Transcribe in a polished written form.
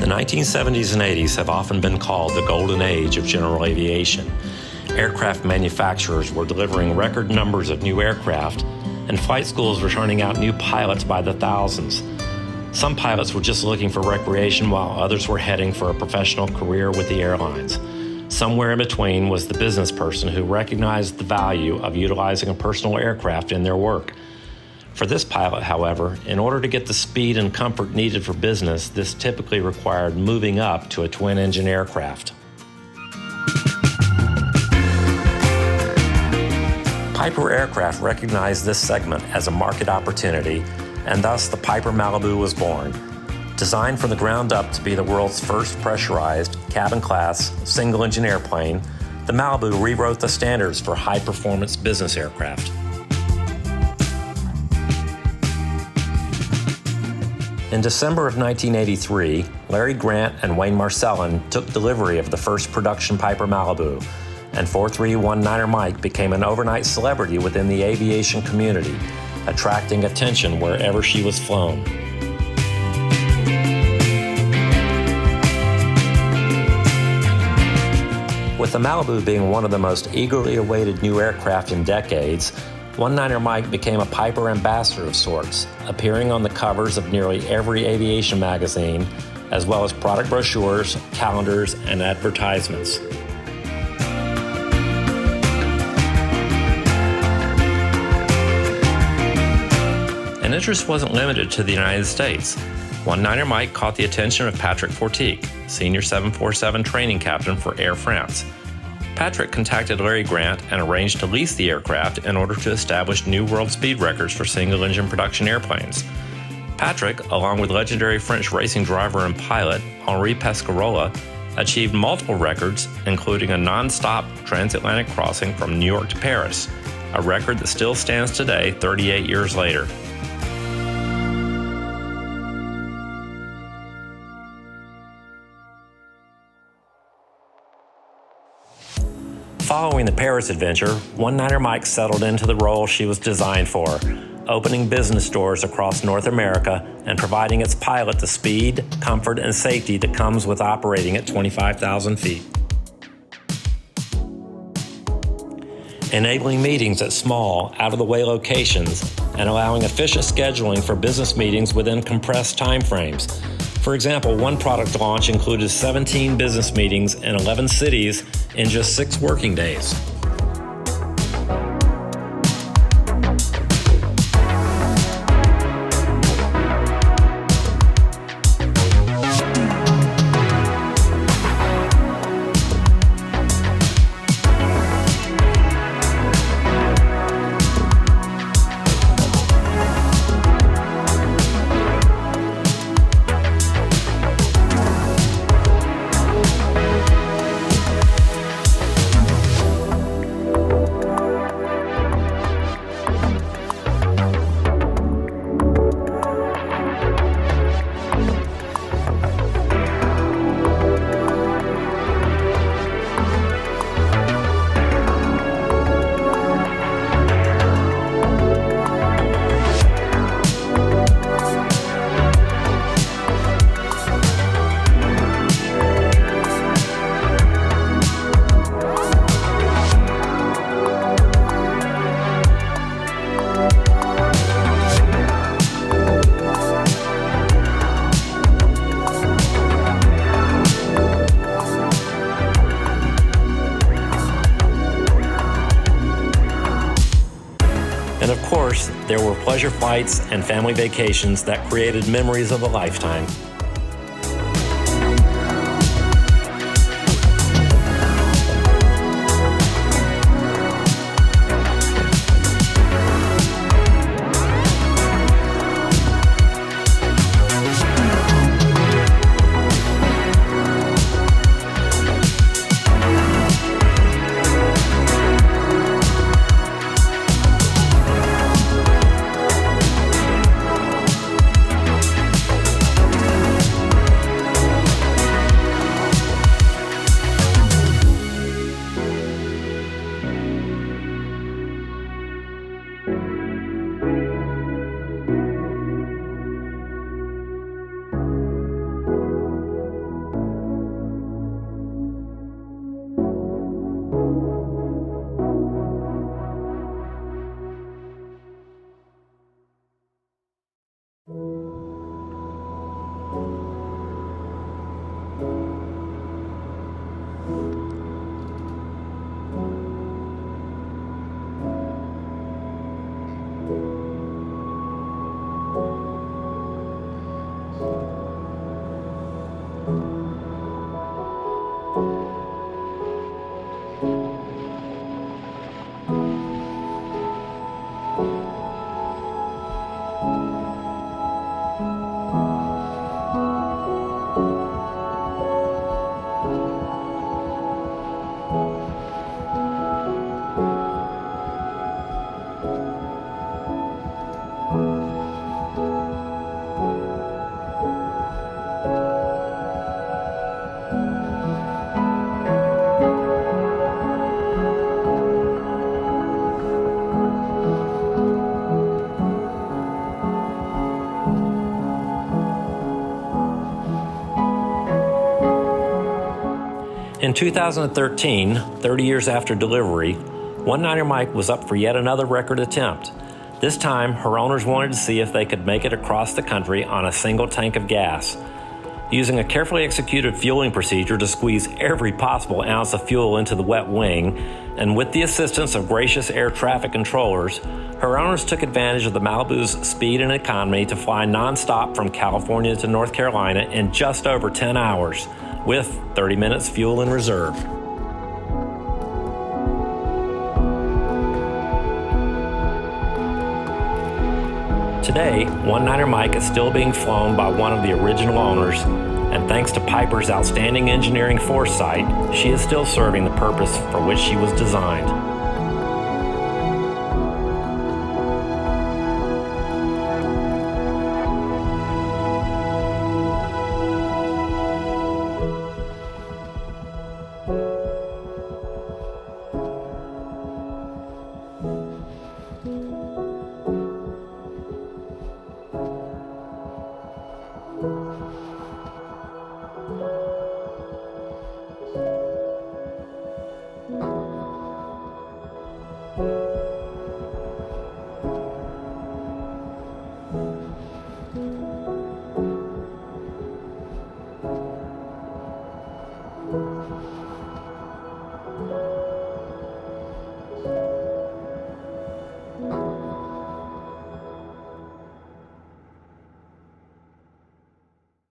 1970s and 80s have often been called the golden age of general aviation. Aircraft manufacturers were delivering record numbers of new aircraft, and flight schools were turning out new pilots by the thousands. Some pilots were just looking for recreation, while others were heading for a professional career with the airlines. Somewhere in between was the business person who recognized the value of utilizing a personal aircraft in their work. For this pilot, however, in order to get the speed and comfort needed for business, this typically required moving up to a twin-engine aircraft. Piper Aircraft recognized this segment as a market opportunity, and thus the Piper Malibu was born. Designed from the ground up to be the world's first pressurized, cabin-class, single-engine airplane, the Malibu rewrote the standards for high-performance business aircraft. In December of 1983, Larry Grant and Wayne Marcellin took delivery of the first production Piper Malibu, and 4319er Mike became an overnight celebrity within the aviation community, attracting attention wherever she was flown. With the Malibu being one of the most eagerly awaited new aircraft in decades, 19er Mike became a Piper ambassador of sorts, appearing on the covers of nearly every aviation magazine, as well as product brochures, calendars, and advertisements. And interest wasn't limited to the United States. 19er Mike caught the attention of Patrick Fortique, Senior 747 training captain for Air France. Patrick contacted Larry Grant and arranged to lease the aircraft in order to establish new world speed records for single-engine production airplanes. Patrick, along with legendary French racing driver and pilot Henri Pescarola, achieved multiple records, including a non-stop transatlantic crossing from New York to Paris, a record that still stands today 38 years later. Following the Paris adventure, 19er Mike settled into the role she was designed for, opening business doors across North America and providing its pilot the speed, comfort, and safety that comes with operating at 25,000 feet. Enabling meetings at small, out-of-the-way locations and allowing efficient scheduling for business meetings within compressed timeframes. For example, one product launch included 17 business meetings in 11 cities in just 6 working days. And of course, there were pleasure flights and family vacations that created memories of a lifetime. In 2013, 30 years after delivery, One-Niner Mike was up for yet another record attempt. This time, her owners wanted to see if they could make it across the country on a single tank of gas. Using a carefully executed fueling procedure to squeeze every possible ounce of fuel into the wet wing, and with the assistance of gracious air traffic controllers, her owners took advantage of the Malibu's speed and economy to fly nonstop from California to North Carolina in just over 10 hours, with 30 minutes fuel in reserve. Today, One-Niner Mike is still being flown by one of the original owners, and thanks to Piper's outstanding engineering foresight, she is still serving the purpose for which she was designed.